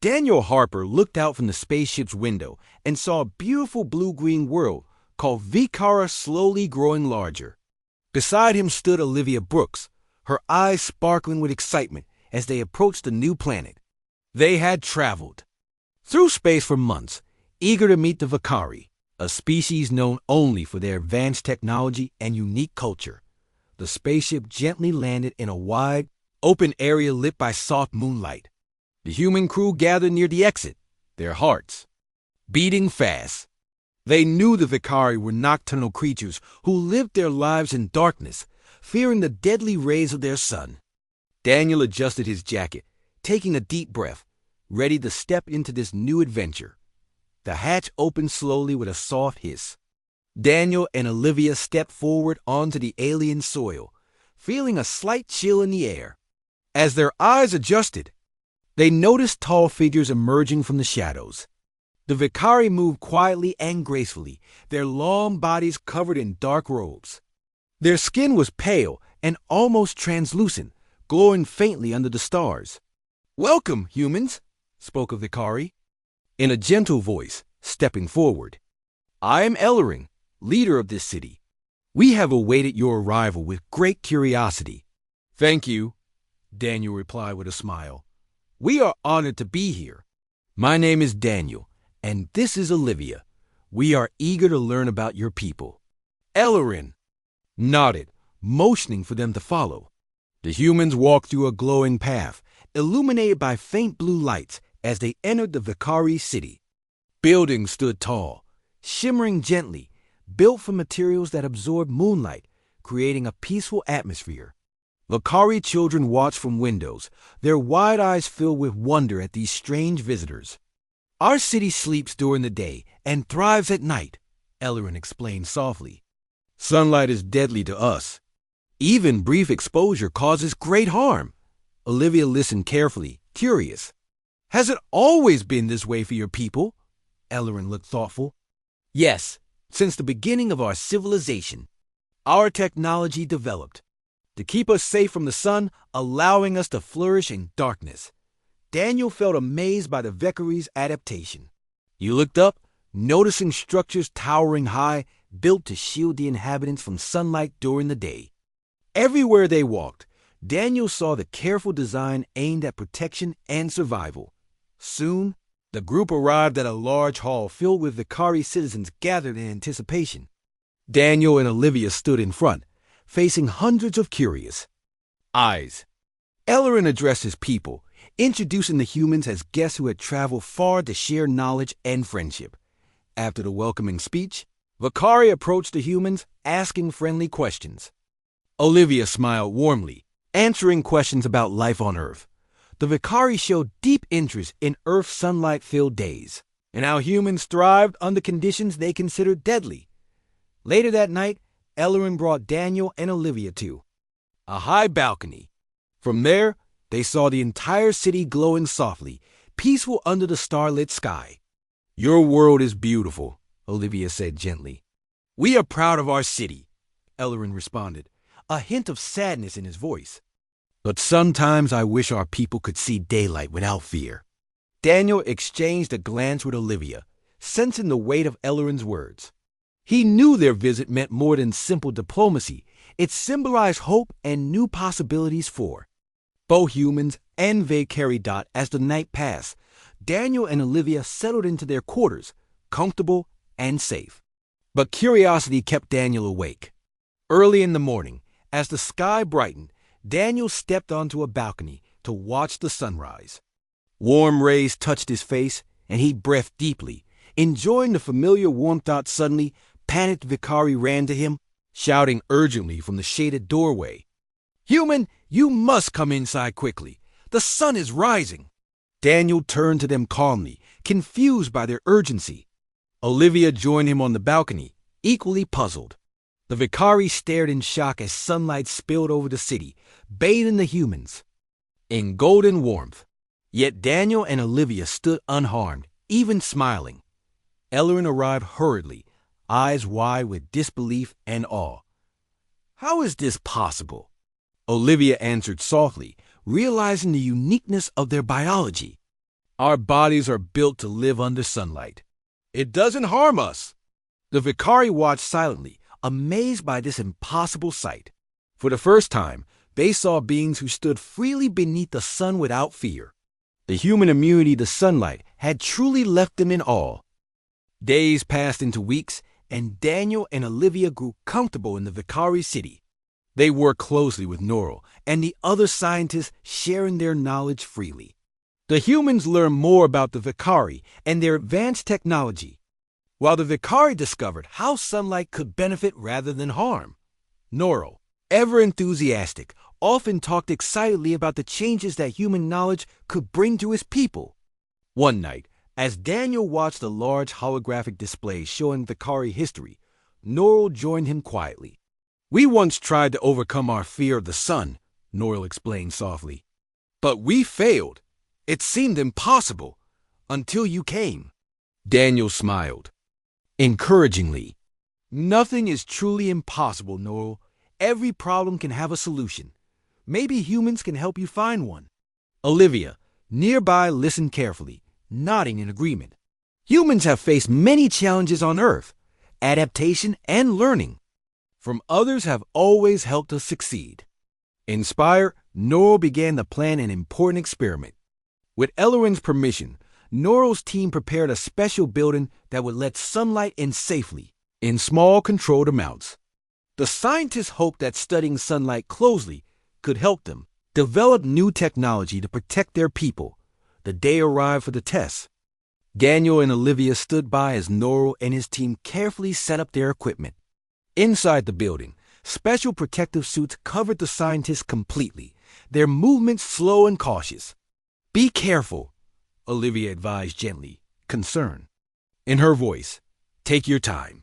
Daniel Harper looked out from the spaceship's window and saw a beautiful blue-green world called Vikara slowly growing larger. Beside him stood Olivia Brooks, her eyes sparkling with excitement as they approached the new planet. They had traveled through space for months, eager to meet the Vikari, a species known only for their advanced technology and unique culture. The spaceship gently landed in a wide, open area lit by soft moonlight. The human crew gathered near the exit, their hearts beating fast. They knew the Vikari were nocturnal creatures who lived their lives in darkness, fearing the deadly rays of their sun. Daniel adjusted his jacket, taking a deep breath, ready to step into this new adventure. The hatch opened slowly with a soft hiss. Daniel and Olivia stepped forward onto the alien soil, feeling a slight chill in the air. As their eyes adjusted, they noticed tall figures emerging from the shadows. The Vikari moved quietly and gracefully, their long bodies covered in dark robes. Their skin was pale and almost translucent, glowing faintly under the stars. "Welcome, humans," spoke a Vikari, in a gentle voice, stepping forward. "I am Ellering, leader of this city. We have awaited your arrival with great curiosity." "Thank you," Daniel replied with a smile. "We are honored to be here. My name is Daniel, and this is Olivia. We are eager to learn about your people." Ellering nodded, motioning for them to follow. The humans walked through a glowing path, illuminated by faint blue lights as they entered the Vikari city. Buildings stood tall, shimmering gently, built from materials that absorbed moonlight, creating a peaceful atmosphere. Vikari children watched from windows, their wide eyes filled with wonder at these strange visitors. "Our city sleeps during the day and thrives at night," Ellering explained softly. "Sunlight is deadly to us. Even brief exposure causes great harm." Olivia listened carefully, curious. "Has it always been this way for your people?" Ellering looked thoughtful. "Yes, since the beginning of our civilization. Our technology developed to keep us safe from the sun, allowing us to flourish in darkness." Daniel felt amazed by the Vikari's adaptation. He looked up, noticing structures towering high, built to shield the inhabitants from sunlight during the day. Everywhere they walked, Daniel saw the careful design aimed at protection and survival. Soon, the group arrived at a large hall filled with Vikari citizens gathered in anticipation. Daniel and Olivia stood in front, facing hundreds of curious eyes. Ellering addressed his people, introducing the humans as guests who had traveled far to share knowledge and friendship. After the welcoming speech, Vikari approached the humans, asking friendly questions. Olivia smiled warmly, answering questions about life on Earth. The Vikari showed deep interest in Earth's sunlight-filled days, and how humans thrived under conditions they considered deadly. Later that night, Ellering brought Daniel and Olivia to a high balcony. From there, they saw the entire city glowing softly, peaceful under the starlit sky. "Your world is beautiful," Olivia said gently. "We are proud of our city," Ellering responded, a hint of sadness in his voice. "But sometimes I wish our people could see daylight without fear." Daniel exchanged a glance with Olivia, sensing the weight of Ellering's words. He knew their visit meant more than simple diplomacy. It symbolized hope and new possibilities for both humans and Vikari. As the night passed, Daniel and Olivia settled into their quarters, comfortable and safe. But curiosity kept Daniel awake. Early in the morning, as the sky brightened, Daniel stepped onto a balcony to watch the sunrise. Warm rays touched his face, and he breathed deeply, enjoying the familiar warmth. Suddenly, panicked Vikari ran to him, shouting urgently from the shaded doorway, "Human, you must come inside quickly. The sun is rising." Daniel turned to them calmly, confused by their urgency. Olivia joined him on the balcony, equally puzzled. The Vikari stared in shock as sunlight spilled over the city, bathing the humans in golden warmth. Yet Daniel and Olivia stood unharmed, even smiling. Ellering arrived hurriedly, eyes wide with disbelief and awe. "How is this possible?" Olivia answered softly, realizing the uniqueness of their biology. Our bodies are built to live under sunlight. It doesn't harm us. The Vicari watched silently, amazed by this impossible sight. For the first time, they saw beings who stood freely beneath the sun without fear. The human immunity to sunlight had truly left them in awe. Days passed into weeks, and Daniel and Olivia grew comfortable in the Vicari city. They worked closely with Norrell and the other scientists, sharing their knowledge freely. The humans learned more about the Vicari and their advanced technology, while the Vicari discovered how sunlight could benefit rather than harm. Norrell, ever enthusiastic, often talked excitedly about the changes that human knowledge could bring to his people. One night, as Daniel watched a large holographic display showing Vicari history, Norrell joined him quietly. "We once tried to overcome our fear of the sun," Norrell explained softly. "But we failed. It seemed impossible until you came." Daniel smiled encouragingly. "Nothing is truly impossible, Norrell. Every problem can have a solution. Maybe humans can help you find one." Olivia, nearby, listened carefully, nodding in agreement. Humans have faced many challenges on Earth. Adaptation and learning from others have always helped us succeed. Inspired, Norrell began to plan an important experiment. With Ellerin's permission, Norrell's team prepared a special building that would let sunlight in safely, in small controlled amounts. The scientists hoped that studying sunlight closely could help them develop new technology to protect their people. The day arrived for the test. Daniel and Olivia stood by as Norrell and his team carefully set up their equipment. Inside the building, special protective suits covered the scientists completely, their movements slow and cautious. "Be careful," Olivia advised gently, concerned. In her voice, "Take your time."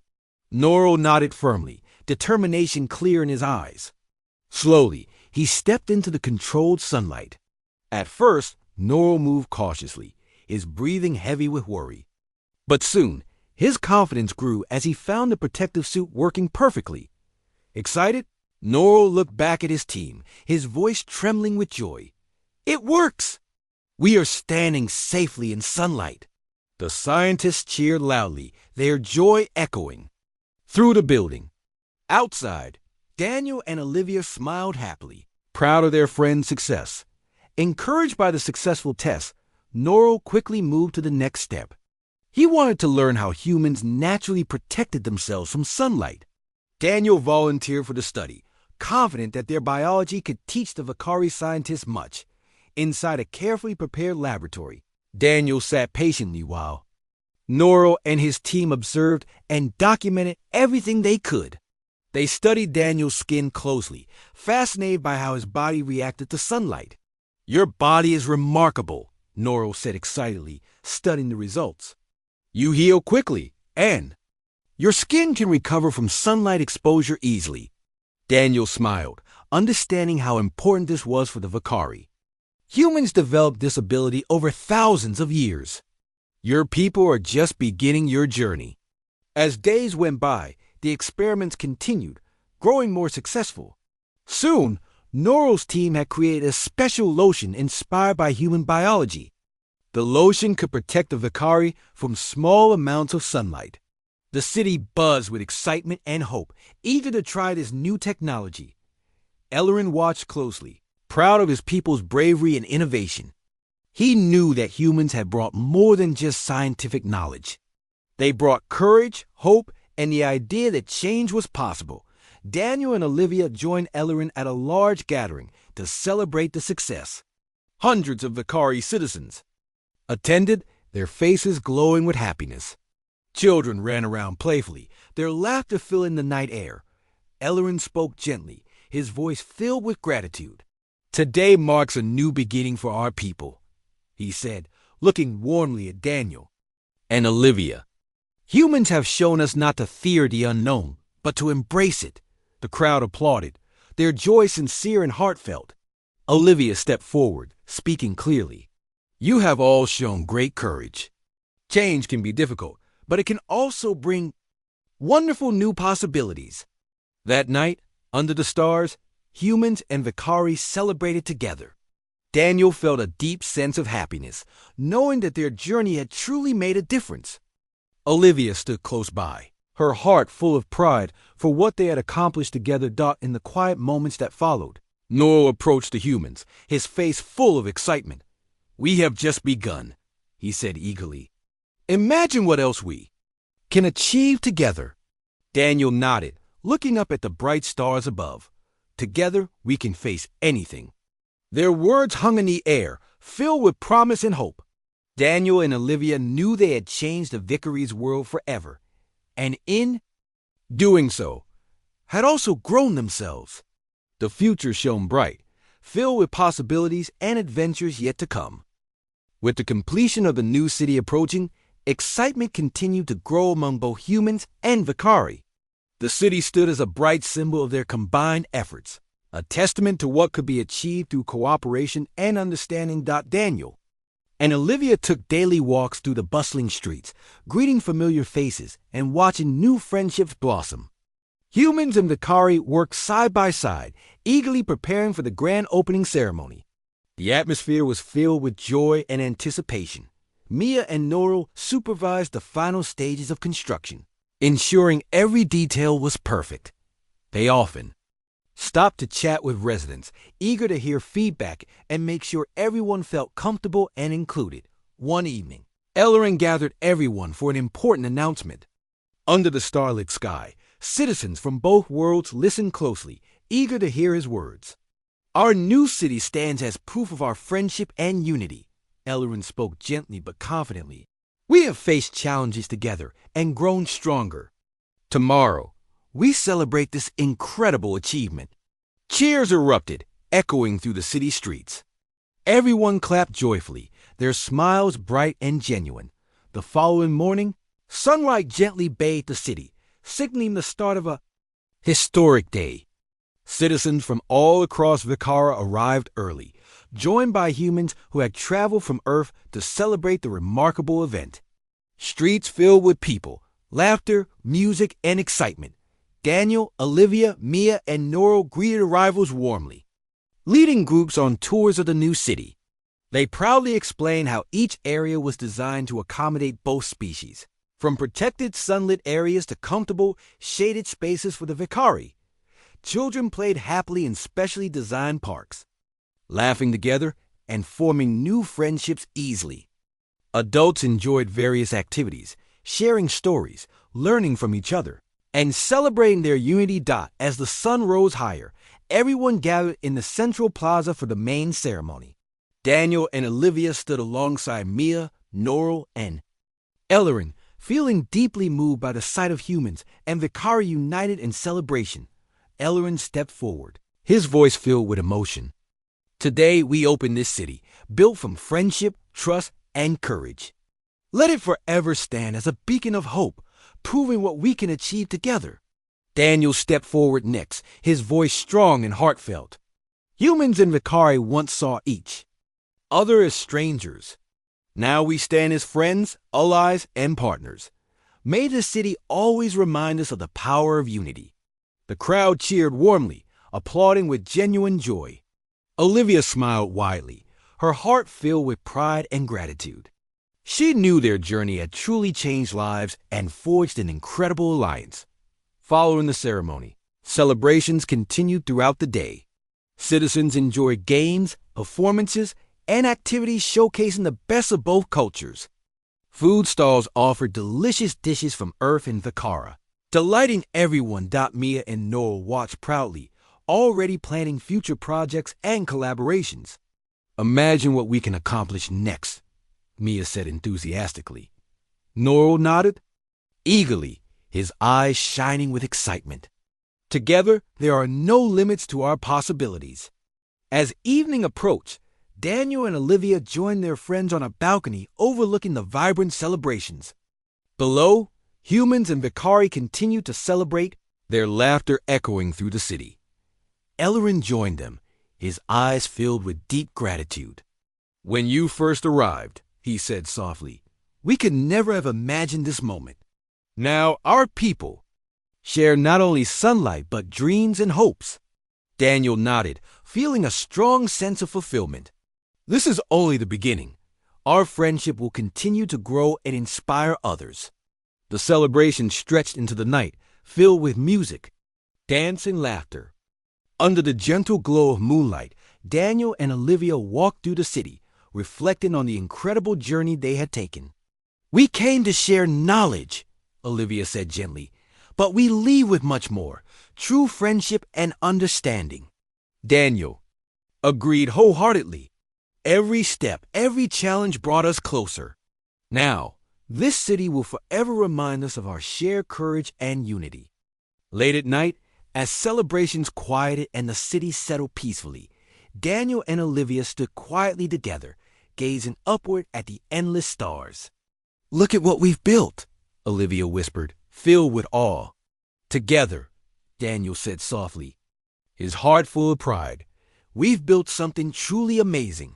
Norrell nodded firmly, determination clear in his eyes. Slowly, he stepped into the controlled sunlight. At first, Norrell moved cautiously, his breathing heavy with worry. But soon, his confidence grew as he found the protective suit working perfectly. Excited, Norrell looked back at his team, his voice trembling with joy. "It works! We are standing safely in sunlight." The scientists cheered loudly, their joy echoing through the building. Outside, Daniel and Olivia smiled happily, proud of their friend's success. Encouraged by the successful test, Norrell quickly moved to the next step. He wanted to learn how humans naturally protected themselves from sunlight. Daniel volunteered for the study, confident that their biology could teach the Vicari scientists much. Inside a carefully prepared laboratory, Daniel sat patiently while Norrell and his team observed and documented everything they could. They studied Daniel's skin closely, fascinated by how his body reacted to sunlight. "Your body is remarkable," Norrell said excitedly, studying the results. "You heal quickly, and your skin can recover from sunlight exposure easily." Daniel smiled, understanding how important this was for the Vicari. Humans developed this ability over thousands of years. Your people are just beginning your journey. As days went by, the experiments continued, growing more successful. Soon, Norrell's team had created a special lotion inspired by human biology. The lotion could protect the Vicari from small amounts of sunlight. The city buzzed with excitement and hope, eager to try this new technology. Ellerin watched closely, proud of his people's bravery and innovation. He knew that humans had brought more than just scientific knowledge. They brought courage, hope, and the idea that change was possible. Daniel and Olivia joined Ellerin at a large gathering to celebrate the success. Hundreds of Vicari citizens attended, their faces glowing with happiness. Children ran around playfully, their laughter filling the night air. Ellerin spoke gently, his voice filled with gratitude. "Today marks a new beginning for our people," he said, looking warmly at Daniel and Olivia. "Humans have shown us not to fear the unknown, but to embrace it." The crowd applauded, their joy sincere and heartfelt. Olivia stepped forward, speaking clearly. "You have all shown great courage. Change can be difficult, but it can also bring wonderful new possibilities." That night, under the stars, humans and Vicari celebrated together. Daniel felt a deep sense of happiness, knowing that their journey had truly made a difference. Olivia stood close by, her heart full of pride for what they had accomplished together. In the quiet moments that followed, Noel approached the humans, his face full of excitement. "We have just begun," he said eagerly. "Imagine what else we can achieve together." Daniel nodded, looking up at the bright stars above. "Together, we can face anything." Their words hung in the air, filled with promise and hope. Daniel and Olivia knew they had changed the Vicary's world forever, and in doing so, had also grown themselves. The future shone bright, filled with possibilities and adventures yet to come. With the completion of the new city approaching, excitement continued to grow among both humans and Vicari. The city stood as a bright symbol of their combined efforts, a testament to what could be achieved through cooperation and understanding. Daniel and Olivia took daily walks through the bustling streets, greeting familiar faces and watching new friendships blossom. Humans and Vicari worked side by side, eagerly preparing for the grand opening ceremony. The atmosphere was filled with joy and anticipation. Mia and Noro supervised the final stages of construction, ensuring every detail was perfect. They often stopped to chat with residents, eager to hear feedback and make sure everyone felt comfortable and included. One evening, Ellerin gathered everyone for an important announcement. Under the starlit sky, citizens from both worlds listened closely, eager to hear his words. "Our new city stands as proof of our friendship and unity," Ellerin spoke gently but confidently. "We have faced challenges together and grown stronger. Tomorrow, we celebrate this incredible achievement." Cheers erupted, echoing through the city streets. Everyone clapped joyfully, their smiles bright and genuine. The following morning, sunlight gently bathed the city, signaling the start of a historic day. Citizens from all across Vicara arrived early, joined by humans who had traveled from Earth to celebrate the remarkable event. Streets filled with people, laughter, music, and excitement. Daniel, Olivia, Mia, and Noro greeted arrivals warmly, leading groups on tours of the new city. They proudly explained how each area was designed to accommodate both species, from protected sunlit areas to comfortable, shaded spaces for the Vicari. Children played happily in specially designed parks, laughing together and forming new friendships easily. Adults enjoyed various activities, sharing stories, learning from each other, and celebrating their unity. As the sun rose higher, everyone gathered in the central plaza for the main ceremony. Daniel and Olivia stood alongside Mia, Noro, and Ellerin, feeling deeply moved by the sight of humans and Vicari united in celebration. Ellerin stepped forward, his voice filled with emotion. "Today we open this city, built from friendship, trust, and courage. Let it forever stand as a beacon of hope, proving what we can achieve together." Daniel stepped forward next, his voice strong and heartfelt. "Humans and Vicari once saw each other as strangers. Now we stand as friends, allies, and partners. May this city always remind us of the power of unity." The crowd cheered warmly, applauding with genuine joy. Olivia smiled widely, her heart filled with pride and gratitude. She knew their journey had truly changed lives and forged an incredible alliance. Following the ceremony, celebrations continued throughout the day. Citizens enjoyed games, performances, and activities showcasing the best of both cultures. Food stalls offered delicious dishes from Earth and Vicara, delighting everyone. Mia and Noel watched proudly, already planning future projects and collaborations. "Imagine what we can accomplish next," Mia said enthusiastically. Noel nodded eagerly, his eyes shining with excitement. Together, there are no limits to our possibilities. As evening approached, Daniel and Olivia joined their friends on a balcony overlooking the vibrant celebrations. Below, humans and Vicari continued to celebrate, their laughter echoing through the city. Ellerin joined them, his eyes filled with deep gratitude. "When you first arrived," he said softly, "we could never have imagined this moment. Now our people share not only sunlight but dreams and hopes." Daniel nodded, feeling a strong sense of fulfillment. This is only the beginning. Our friendship will continue to grow and inspire others. The celebration stretched into the night, filled with music, dance, and laughter. Under the gentle glow of moonlight, Daniel and Olivia walked through the city, reflecting on the incredible journey they had taken. "We came to share knowledge," Olivia said gently, "but we leave with much more, true friendship and understanding." Daniel agreed wholeheartedly. Every step, every challenge brought us closer. Now, this city will forever remind us of our shared courage and unity. Late at night, as celebrations quieted and the city settled peacefully, Daniel and Olivia stood quietly together, gazing upward at the endless stars. "Look at what we've built," Olivia whispered, filled with awe. "Together," Daniel said softly, his heart full of pride, "we've built something truly amazing."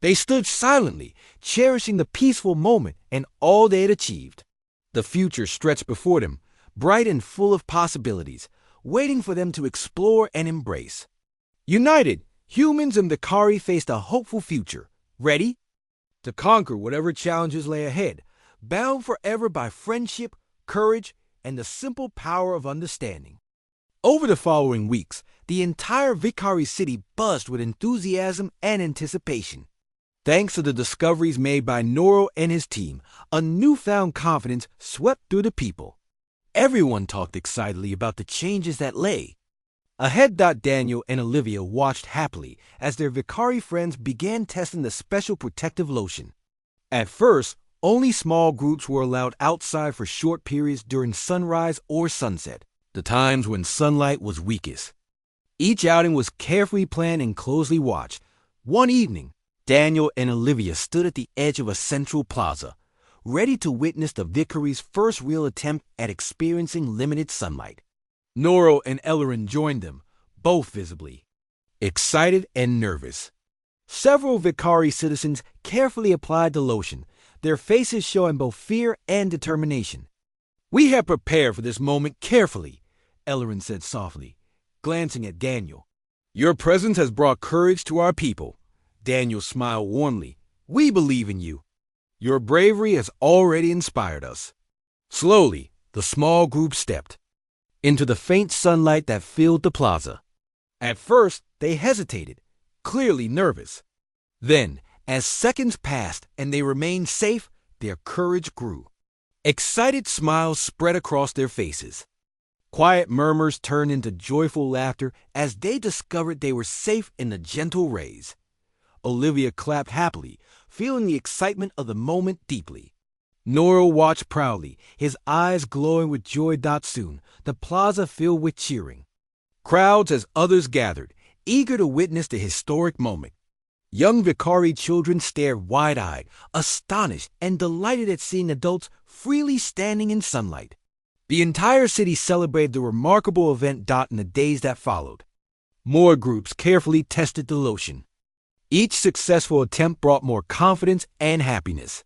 They stood silently, cherishing the peaceful moment and all they had achieved. The future stretched before them, bright and full of possibilities, waiting for them to explore and embrace. United, humans and Vicari faced a hopeful future, ready to conquer whatever challenges lay ahead, bound forever by friendship, courage, and the simple power of understanding. Over the following weeks, the entire Vicari city buzzed with enthusiasm and anticipation. Thanks to the discoveries made by Noro and his team, a newfound confidence swept through the people. Everyone talked excitedly about the changes that lay ahead. Daniel and Olivia watched happily as their Vicari friends began testing the special protective lotion. At first, only small groups were allowed outside for short periods during sunrise or sunset, the times when sunlight was weakest. Each outing was carefully planned and closely watched. One evening, Daniel and Olivia stood at the edge of a central plaza, ready to witness the Vicari's first real attempt at experiencing limited sunlight. Noro and Ellerin joined them, both visibly excited and nervous. Several Vicari citizens carefully applied the lotion, their faces showing both fear and determination. "We have prepared for this moment carefully," Ellerin said softly, glancing at Daniel. "Your presence has brought courage to our people." Daniel smiled warmly. "We believe in you. Your bravery has already inspired us." Slowly, the small group stepped into the faint sunlight that filled the plaza. At first, they hesitated, clearly nervous. Then, as seconds passed and they remained safe, their courage grew. Excited smiles spread across their faces. Quiet murmurs turned into joyful laughter as they discovered they were safe in the gentle rays. Olivia clapped happily, feeling the excitement of the moment deeply. Noro watched proudly, his eyes glowing with joy. Soon, the plaza filled with cheering crowds as others gathered, eager to witness the historic moment. Young Vicari children stared wide-eyed, astonished and delighted at seeing adults freely standing in sunlight. The entire city celebrated the remarkable event. In the days that followed, more groups carefully tested the lotion. Each successful attempt brought more confidence and happiness.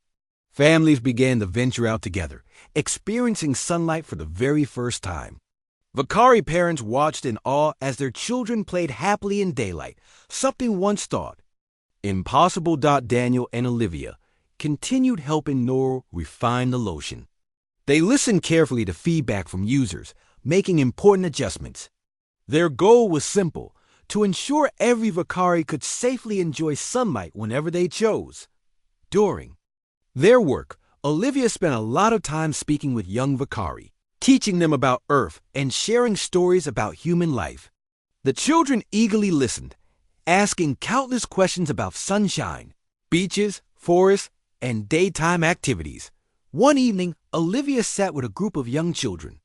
Families began to venture out together, experiencing sunlight for the very first time. Vicari parents watched in awe as their children played happily in daylight, something once thought impossible. Daniel and Olivia continued helping Noro refine the lotion. They listened carefully to feedback from users, making important adjustments. Their goal was simple: to ensure every Vicari could safely enjoy sunlight whenever they chose. During their work, Olivia spent a lot of time speaking with young Vicari, teaching them about Earth and sharing stories about human life. The children eagerly listened, asking countless questions about sunshine, beaches, forests, and daytime activities. One evening, Olivia sat with a group of young children.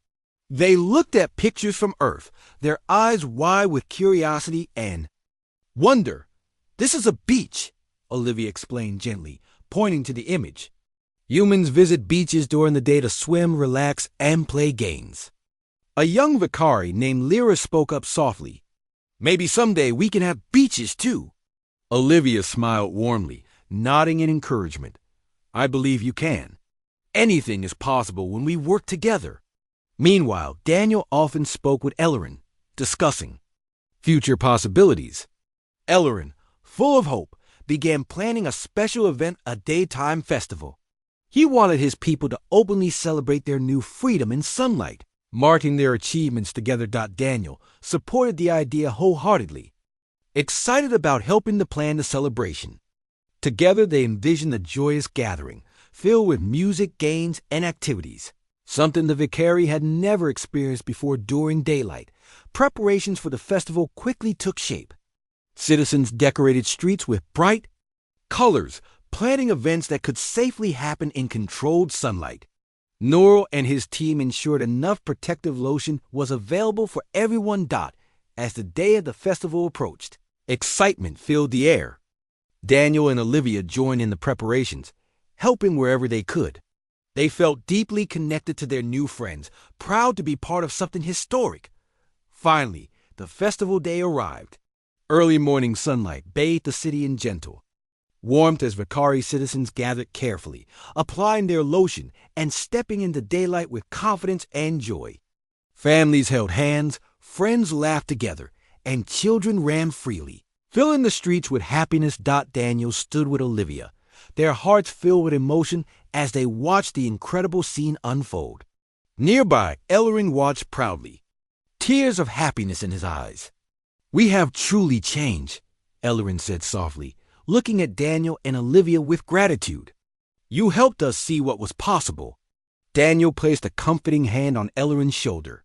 They looked at pictures from Earth, their eyes wide with curiosity and wonder. "This is a beach," Olivia explained gently, pointing to the image. "Humans visit beaches during the day to swim, relax, and play games." A young Vicari named Lyra spoke up softly. "Maybe someday we can have beaches too." Olivia smiled warmly, nodding in encouragement. "I believe you can. Anything is possible when we work together." Meanwhile, Daniel often spoke with Ellerin, discussing future possibilities. Ellerin, full of hope, began planning a special event, a daytime festival. He wanted his people to openly celebrate their new freedom in sunlight, marking their achievements together. Daniel supported the idea wholeheartedly, excited about helping to plan the celebration. Together they envisioned a joyous gathering, filled with music, games, and activities, something the Vicari had never experienced before. During daylight, preparations for the festival quickly took shape. Citizens decorated streets with bright colors, planning events that could safely happen in controlled sunlight. Norrell and his team ensured enough protective lotion was available for everyone. As the day of the festival approached, excitement filled the air. Daniel and Olivia joined in the preparations, helping wherever they could. They felt deeply connected to their new friends, proud to be part of something historic. Finally, the festival day arrived. Early morning sunlight bathed the city in gentle warmth as Vicari citizens gathered carefully, applying their lotion and stepping into daylight with confidence and joy. Families held hands, friends laughed together, and children ran freely, filling the streets with happiness. Daniel stood with Olivia, their hearts filled with emotion as they watched the incredible scene unfold. Nearby, Ellerin watched proudly, tears of happiness in his eyes. "We have truly changed," Ellerin said softly, looking at Daniel and Olivia with gratitude. "You helped us see what was possible." Daniel placed a comforting hand on Ellerin's shoulder.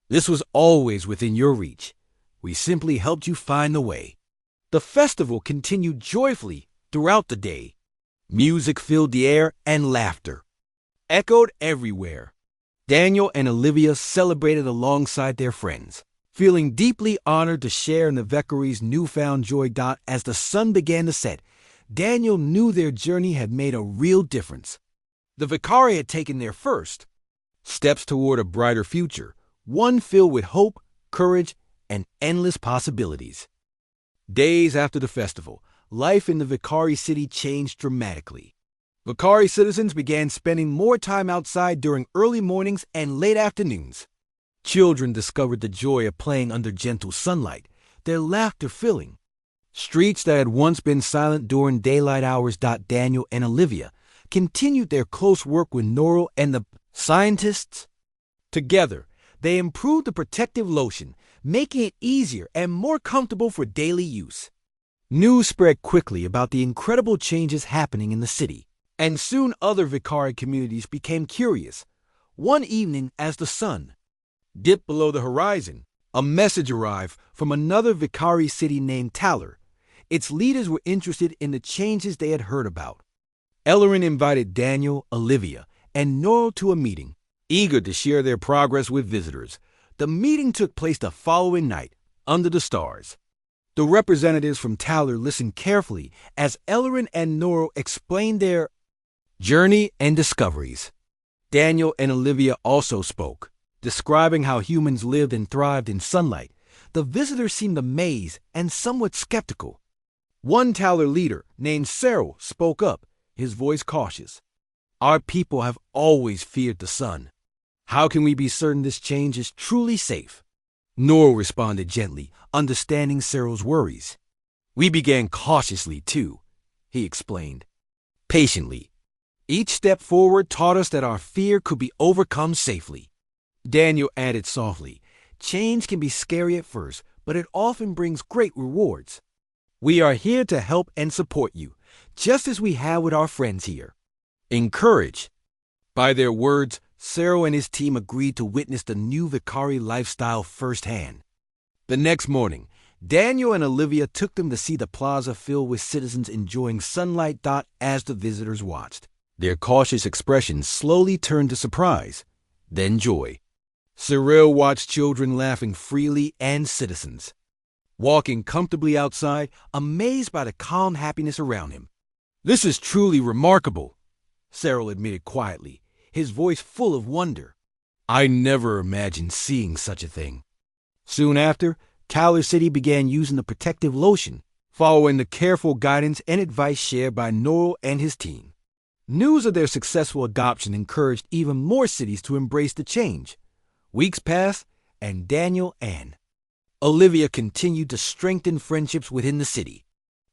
"This was always within your reach. We simply helped you find the way." The festival continued joyfully throughout the day. Music filled the air and laughter echoed everywhere. Daniel and Olivia celebrated alongside their friends, feeling deeply honored to share in the Vicari's newfound joy. As the sun began to set, Daniel knew their journey had made a real difference. The Vicari had taken their first steps toward a brighter future, one filled with hope, courage, and endless possibilities. Days after the festival, life in the Vicari city changed dramatically. Vicari citizens began spending more time outside during early mornings and late afternoons. Children discovered the joy of playing under gentle sunlight, their laughter filling streets that had once been silent during daylight hours. Daniel and Olivia continued their close work with Norrell and the scientists. Together, they improved the protective lotion, making it easier and more comfortable for daily use. News spread quickly about the incredible changes happening in the city, and soon other Vicari communities became curious. One evening, as the sun dipped below the horizon, a message arrived from another Vicari city named Taller. Its leaders were interested in the changes they had heard about. Ellerin invited Daniel, Olivia, and Norrell to a meeting, eager to share their progress with visitors. The meeting took place the following night, under the stars. The representatives from Taller listened carefully as Ellerin and Norrell explained their journey and discoveries. Daniel and Olivia also spoke, describing how humans lived and thrived in sunlight. The visitors seemed amazed and somewhat skeptical. One Taller leader, named Cyril, spoke up, his voice cautious. "Our people have always feared the sun. How can we be certain this change is truly safe?" Norrell responded gently, understanding Cyril's worries. "We began cautiously, too," he explained, patiently. "Each step forward taught us that our fear could be overcome safely." Daniel added softly, "Change can be scary at first, but it often brings great rewards. We are here to help and support you, just as we have with our friends here." Encouraged by their words, Cyril and his team agreed to witness the new Vicari lifestyle firsthand. The next morning, Daniel and Olivia took them to see the plaza filled with citizens enjoying sunlight. As the visitors watched, their cautious expressions slowly turned to surprise, then joy. Cyril watched children laughing freely and citizens walking comfortably outside, amazed by the calm happiness around him. "This is truly remarkable," Cyril admitted quietly, his voice full of wonder. "I never imagined seeing such a thing." Soon after, Taller City began using the protective lotion, following the careful guidance and advice shared by Norrell and his team. News of their successful adoption encouraged even more cities to embrace the change. Weeks passed, and Daniel and Olivia continued to strengthen friendships within the city.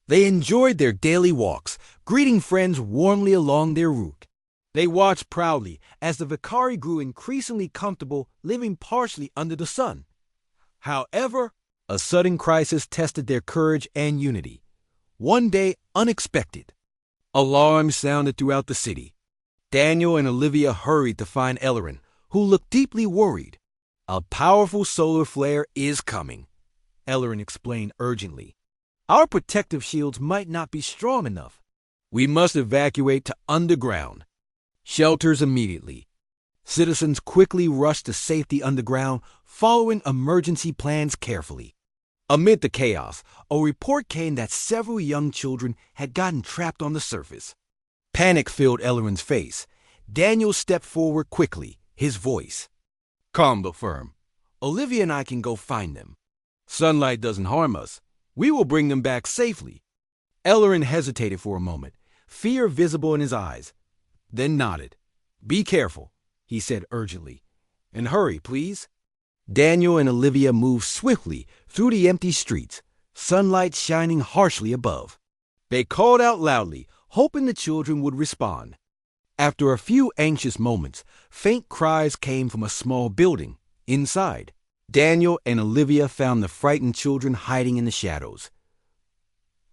They enjoyed their daily walks, greeting friends warmly along their route. They watched proudly as the Vicari grew increasingly comfortable living partially under the sun. However, a sudden crisis tested their courage and unity. One day, unexpected. Alarms sounded throughout the city. Daniel and Olivia hurried to find Ellerin, who looked deeply worried. "A powerful solar flare is coming," Ellerin explained urgently. "Our protective shields might not be strong enough. We must evacuate to underground shelters immediately." Citizens quickly rushed to safety underground, following emergency plans carefully. Amid the chaos, a report came that several young children had gotten trapped on the surface. Panic filled Ellerin's face. Daniel stepped forward quickly, his voice calm but firm. "Olivia and I can go find them. Sunlight doesn't harm us. We will bring them back safely." Ellerin hesitated for a moment, fear visible in his eyes, then nodded. "Be careful," he said urgently. "And hurry, please." Daniel and Olivia moved swiftly through the empty streets, sunlight shining harshly above. They called out loudly, hoping the children would respond. After a few anxious moments, faint cries came from a small building. Inside, Daniel and Olivia found the frightened children hiding in the shadows.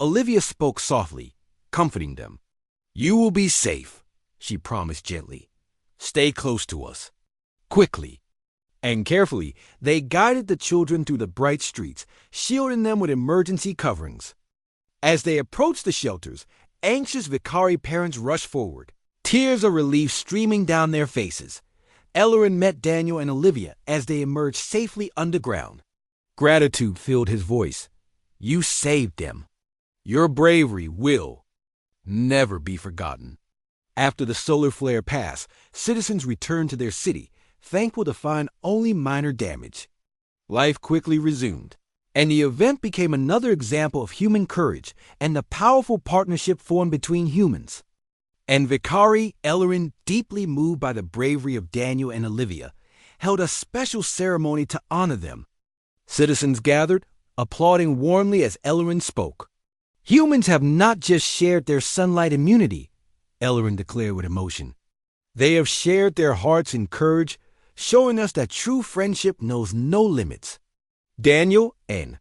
Olivia spoke softly, comforting them. "You will be safe," she promised gently. "Stay close to us." Quickly and carefully, they guided the children through the bright streets, shielding them with emergency coverings. As they approached the shelters, anxious Vicari parents rushed forward, tears of relief streaming down their faces. Ellerin met Daniel and Olivia as they emerged safely underground. Gratitude filled his voice. "You saved them. Your bravery will never be forgotten." After the solar flare passed, citizens returned to their city, thankful to find only minor damage. Life quickly resumed, and the event became another example of human courage and the powerful partnership formed between humans. And Vicari Ellerin, deeply moved by the bravery of Daniel and Olivia, held a special ceremony to honor them. Citizens gathered, applauding warmly as Ellerin spoke. "Humans have not just shared their sunlight immunity," Ellerin declared with emotion. "They have shared their hearts and courage, showing us that true friendship knows no limits." Daniel and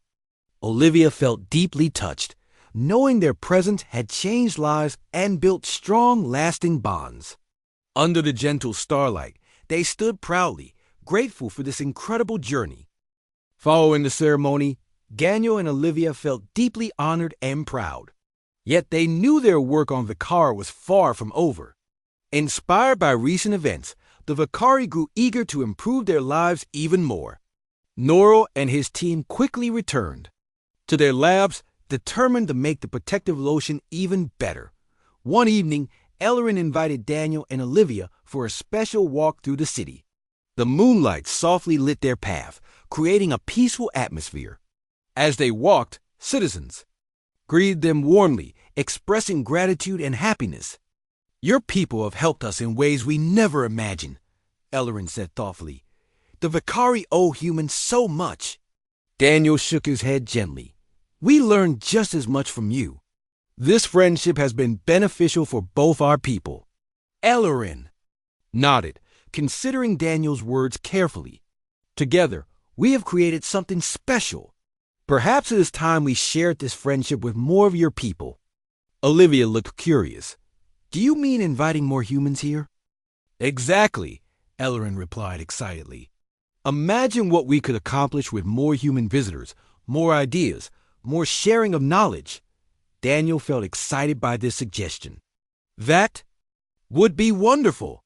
Olivia felt deeply touched, knowing their presence had changed lives and built strong, lasting bonds. Under the gentle starlight, they stood proudly, grateful for this incredible journey. Following the ceremony, Daniel and Olivia felt deeply honored and proud. Yet they knew their work on Vicari was far from over. Inspired by recent events, the Vicari grew eager to improve their lives even more. Norrell and his team quickly returned to their labs, determined to make the protective lotion even better. One evening, Ellerin invited Daniel and Olivia for a special walk through the city. The moonlight softly lit their path, creating a peaceful atmosphere. As they walked, citizens greeted them warmly, expressing gratitude and happiness. "Your people have helped us in ways we never imagined," Ellerin said thoughtfully. "The Vicari owe humans so much." Daniel shook his head gently. "We learned just as much from you. This friendship has been beneficial for both our people." Ellerin nodded, considering Daniel's words carefully. "Together, we have created something special. Perhaps it is time we shared this friendship with more of your people." Olivia looked curious. "Do you mean inviting more humans here?" "Exactly," Ellerin replied excitedly. "Imagine what we could accomplish with more human visitors, more ideas, more sharing of knowledge." Daniel felt excited by this suggestion. "That would be wonderful.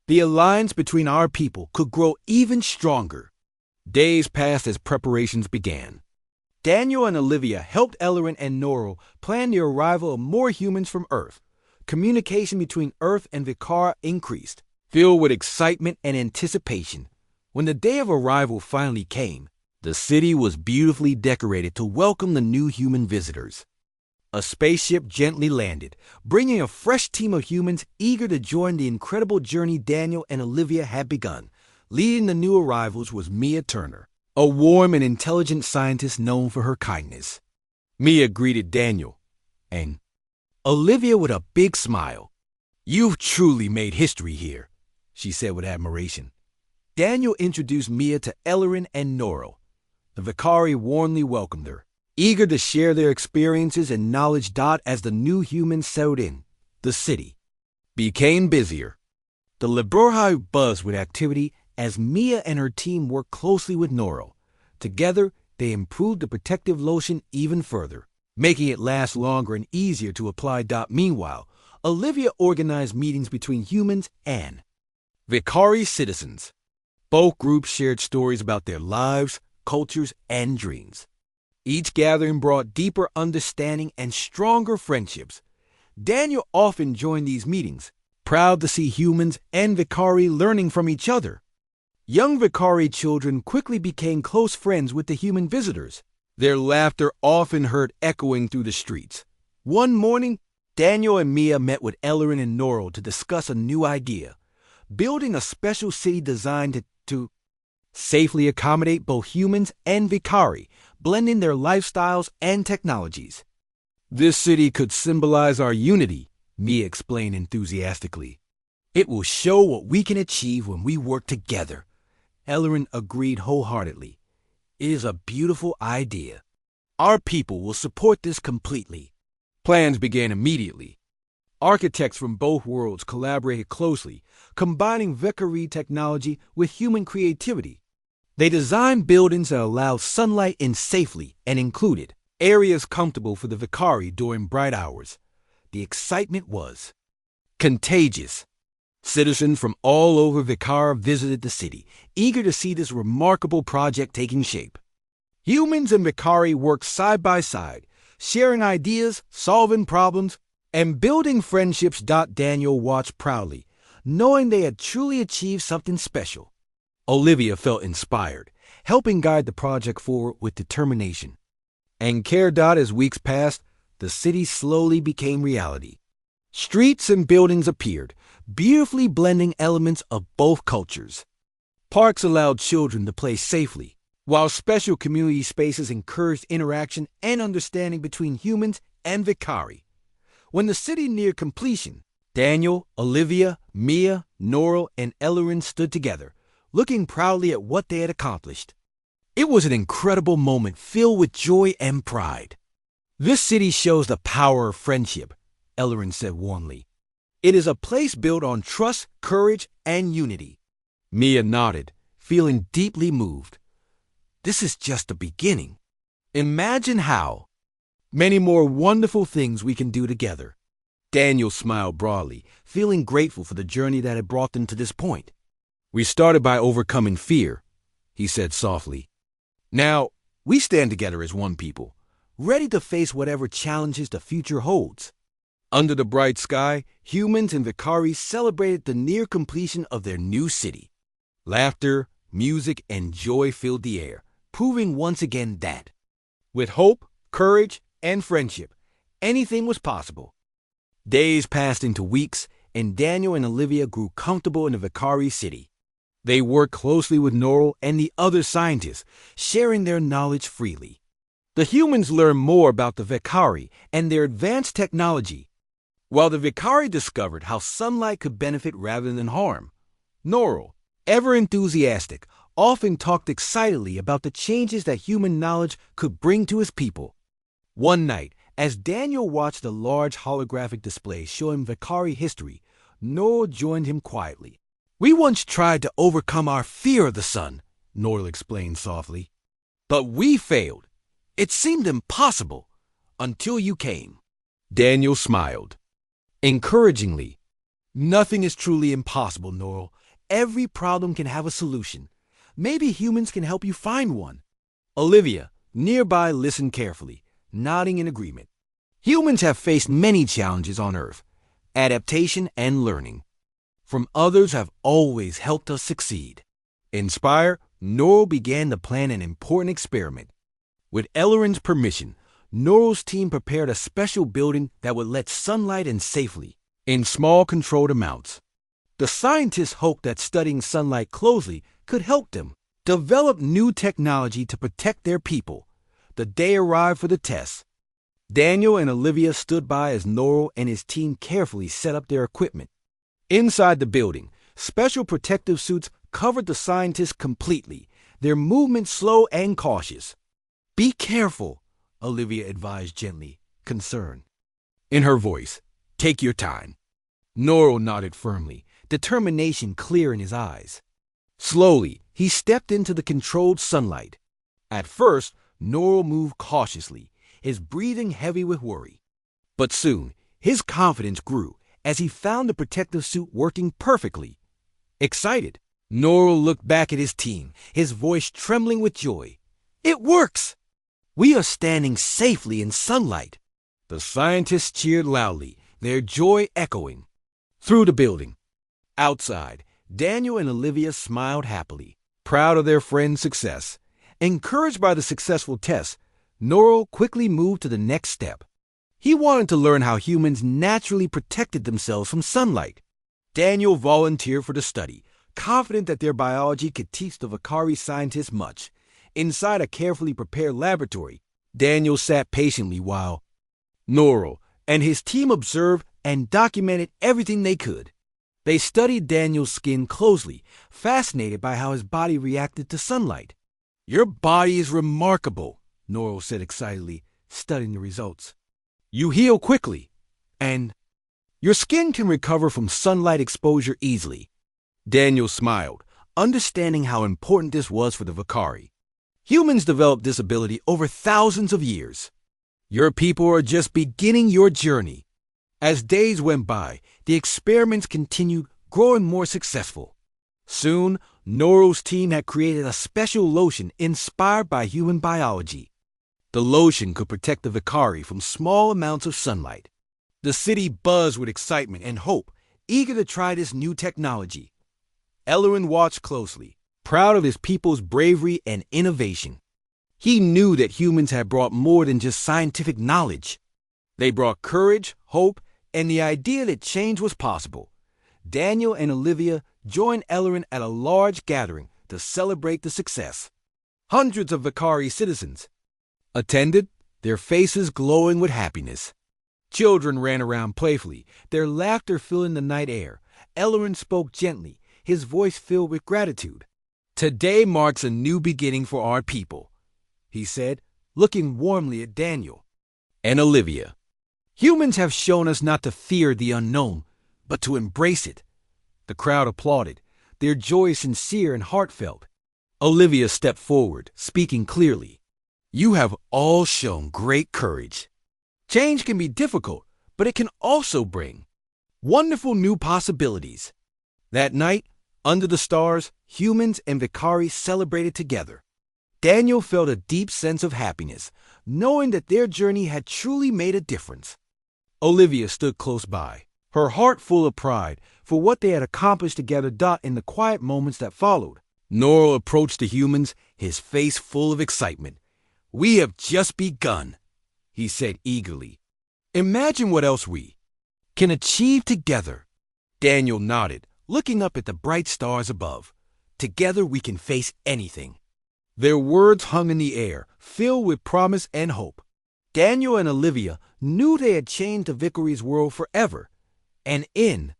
The alliance between our people could grow even stronger." Days passed as preparations began. Daniel and Olivia helped Ellerin and Norrell plan the arrival of more humans from Earth. Communication between Earth and Vicari increased, filled with excitement and anticipation. When the day of arrival finally came, the city was beautifully decorated to welcome the new human visitors. A spaceship gently landed, bringing a fresh team of humans eager to join the incredible journey Daniel and Olivia had begun. Leading the new arrivals was Mia Turner, a warm and intelligent scientist known for her kindness. Mia greeted Daniel. And Olivia with a big smile. "You've truly made history here," she said with admiration. Daniel introduced Mia to Ellerin and Norrell. The Vicari warmly welcomed her, eager to share their experiences and knowledge. As the new humans settled in, the city became busier. The laboratory buzzed with activity as Mia and her team worked closely with Norrell. Together, they improved the protective lotion even further, making it last longer and easier to apply. Meanwhile, Olivia organized meetings between humans and Vicari citizens. Both groups shared stories about their lives, cultures, and dreams. Each gathering brought deeper understanding and stronger friendships. Daniel often joined these meetings, proud to see humans and Vicari learning from each other. Young Vicari children quickly became close friends with the human visitors. Their laughter often heard echoing through the streets. One morning, Daniel and Mia met with Ellerin and Norrell to discuss a new idea: building a special city designed to safely accommodate both humans and Vicari, blending their lifestyles and technologies. "This city could symbolize our unity," Mia explained enthusiastically. "It will show what we can achieve when we work together." Ellerin agreed wholeheartedly. "It is a beautiful idea. Our people will support this completely." Plans began immediately. Architects from both worlds collaborated closely, combining Vicari technology with human creativity. They designed buildings that allowed sunlight in safely and included areas comfortable for the Vicari during bright hours. The excitement was contagious. Citizens from all over Vicar visited the city, eager to see this remarkable project taking shape. Humans and Vicari worked side by side, sharing ideas, solving problems, and building friendships. Daniel watched proudly, knowing they had truly achieved something special. Olivia felt inspired, helping guide the project forward with determination. And care. As weeks passed, the city slowly became reality. Streets and buildings appeared, beautifully blending elements of both cultures. Parks allowed children to play safely, while special community spaces encouraged interaction and understanding between humans and Vicari. When the city neared completion, Daniel, Olivia, Mia, Norrell, and Ellerin stood together, looking proudly at what they had accomplished. It was an incredible moment filled with joy and pride. "This city shows the power of friendship," Ellerin said warmly. "It is a place built on trust, courage, and unity." Mia nodded, feeling deeply moved. "This is just the beginning. Imagine how many more wonderful things we can do together." Daniel smiled broadly, feeling grateful for the journey that had brought them to this point. "We started by overcoming fear," he said softly. "Now, we stand together as one people, ready to face whatever challenges the future holds." Under the bright sky, humans and Vicari celebrated the near completion of their new city. Laughter, music, and joy filled the air, proving once again that, with hope, courage, and friendship, anything was possible. Days passed into weeks, and Daniel and Olivia grew comfortable in the Vicari city. They worked closely with Norrell and the other scientists, sharing their knowledge freely. The humans learned more about the Vicari and their advanced technology, while the Vicari discovered how sunlight could benefit rather than harm. Norrell, ever enthusiastic, often talked excitedly about the changes that human knowledge could bring to his people. One night, as Daniel watched a large holographic display showing Vicari history, Norrell joined him quietly. "We once tried to overcome our fear of the sun," Norrell explained softly. "But we failed. It seemed impossible until you came." Daniel smiled encouragingly. "Nothing is truly impossible, Norrell. Every problem can have a solution. Maybe humans can help you find one." Olivia, nearby, listened carefully, nodding in agreement. Humans have faced many challenges on Earth. Adaptation and learning from others have always helped us succeed. Inspired, Norrell began to plan an important experiment. With Ellerin's permission, Norrell's team prepared a special building that would let sunlight in safely, in small controlled amounts. The scientists hoped that studying sunlight closely could help them develop new technology to protect their people. The day arrived for the test. Daniel and Olivia stood by as Norrell and his team carefully set up their equipment. Inside the building, special protective suits covered the scientists completely, their movements slow and cautious. "Be careful," Olivia advised gently, concerned. In her voice, "Take your time." Norrell nodded firmly, determination clear in his eyes. Slowly, he stepped into the controlled sunlight. At first, Norrell moved cautiously, his breathing heavy with worry. But soon, his confidence grew as he found the protective suit working perfectly. Excited, Norrell looked back at his team, his voice trembling with joy. "It works! We are standing safely in sunlight." The scientists cheered loudly, their joy echoing through the building. Outside, Daniel and Olivia smiled happily, proud of their friend's success. Encouraged by the successful test, Norrell quickly moved to the next step. He wanted to learn how humans naturally protected themselves from sunlight. Daniel volunteered for the study, confident that their biology could teach the Vakari scientists much. Inside a carefully prepared laboratory, Daniel sat patiently while Norrell and his team observed and documented everything they could. They studied Daniel's skin closely, fascinated by how his body reacted to sunlight. "Your body is remarkable," Norrell said excitedly, studying the results. "You heal quickly, and your skin can recover from sunlight exposure easily." Daniel smiled, understanding how important this was for the Vakari. "Humans developed this ability over thousands of years. Your people are just beginning your journey." As days went by, the experiments continued, growing more successful. Soon, Norrell's team had created a special lotion inspired by human biology. The lotion could protect the Vakari from small amounts of sunlight. The city buzzed with excitement and hope, eager to try this new technology. Ellerin watched closely, proud of his people's bravery and innovation. He knew that humans had brought more than just scientific knowledge. They brought courage, hope, and the idea that change was possible. Daniel and Olivia joined Ellerin at a large gathering to celebrate the success. Hundreds of Vakari citizens attended, their faces glowing with happiness. Children ran around playfully, their laughter filling the night air. Ellerin spoke gently, his voice filled with gratitude. "Today marks a new beginning for our people," he said, looking warmly at Daniel and Olivia. "Humans have shown us not to fear the unknown, but to embrace it." The crowd applauded, their joy sincere and heartfelt. Olivia stepped forward, speaking clearly. "You have all shown great courage. Change can be difficult, but it can also bring wonderful new possibilities." That night, under the stars, humans and Vakari celebrated together. Daniel felt a deep sense of happiness, knowing that their journey had truly made a difference. Olivia stood close by, her heart full of pride for what they had accomplished together. In the quiet moments that followed, Norrell approached the humans, his face full of excitement. "We have just begun," he said eagerly. "Imagine what else we can achieve together." Daniel nodded, looking up at the bright stars above. "Together we can face anything." Their words hung in the air, filled with promise and hope. Daniel and Olivia knew they had changed the Vakari's world forever, and in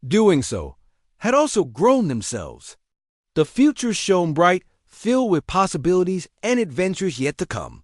doing so, had also grown themselves. The future shone bright, filled with possibilities and adventures yet to come.